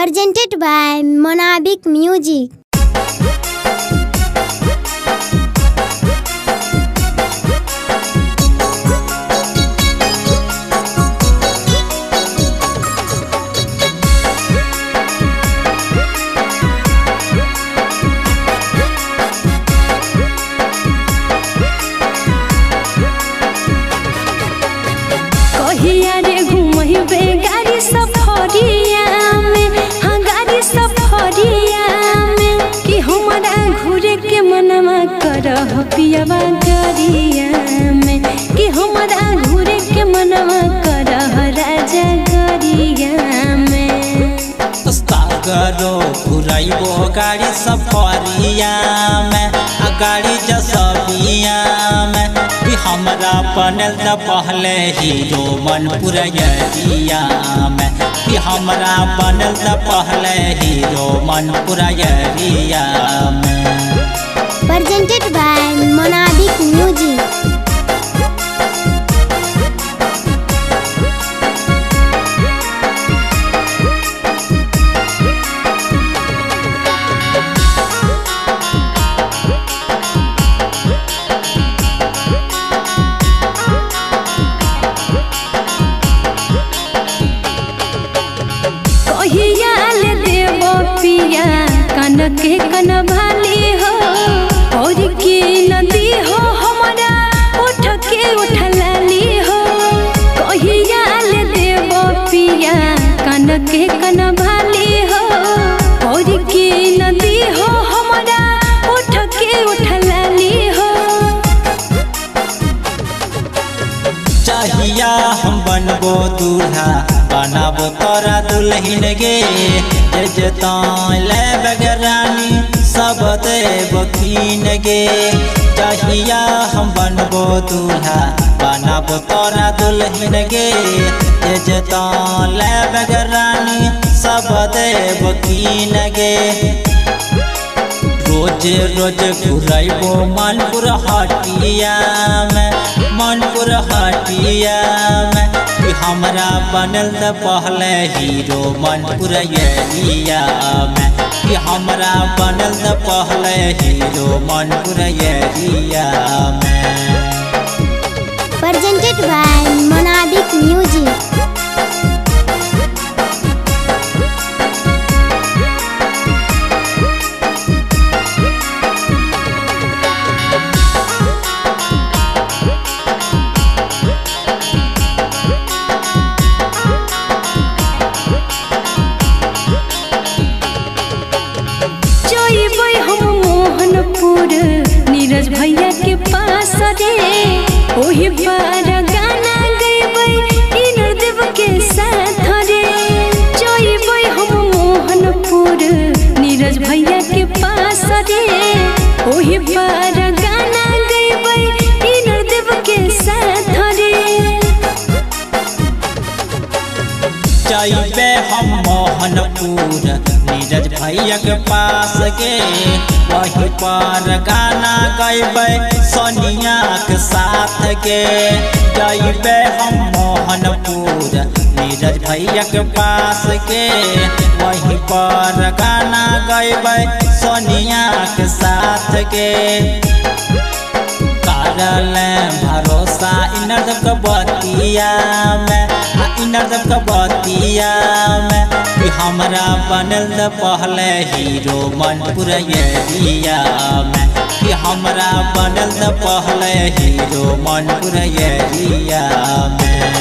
Presented by Monabik Music. गाड़ी सफरिया में, हाँ गाड़ी सफरिया में कि हमारा घूरे के मनवा करह पियवा गरिया में, कि हमारा घूरे के मनवा करह राजा गरिया में। सागरो घुराइबो गाड़ी सफरिया में, गाड़ी जसबिया में कि हमरा बनल त पहले हीरो मनपुरैया में, कि हमरा बनल त पहले हीरो मनपुरैया में। Presented by Monabik Music. के कनभाली हो और की नदी हो हमारा उठ के उठलाली हो, कहिया ले देव पिया कन के कनभाली हो और की नदी हो हमारा उठ के उठलाली हो। चाहिया हम बनबो दूल्हा बनाबो तोरा दुल्हन गे, ले बगरानी सब देव कीन गे। चाहिया हम बनबो दूल्हा बनाबो तोरा दुल्हन गे, ले बगरानी सब देव कीन गे। रोज रोज घुराइबो मनपुर हटिया में, मनपुर हटिया में कि हमरा बनल त पहले हीरो मनपुरैया में, कि हमरा बनल त पहले हीरो मनपुरैया में। Presented by Monabik Music. Neeraj भैया के पास रे ओही पर गाना गैबै इंद्रदेव के साथ रे। जइबै हम मोहनपुर नीरज भैया के पास रे ओही पर गाना गैबै इंद्रदेव के साथ रे। जइबे हम मोहनपुर नीरज भैया के पास गे, वही पर गाना गैबै सोनिया के साथ गे। जइबे हम मोहनपुर नीरज भैया के पास गे, वही पर गाना गैबै सोनिया के साथ गे। करल भरोसा इंद्रदेव के बतिया में, इंद्रदेव के बतिया में कि हमरा बनल त पहले हीरो मनपुरैया में, कि हमरा बनल त पहले हीरो मनपुरैया में।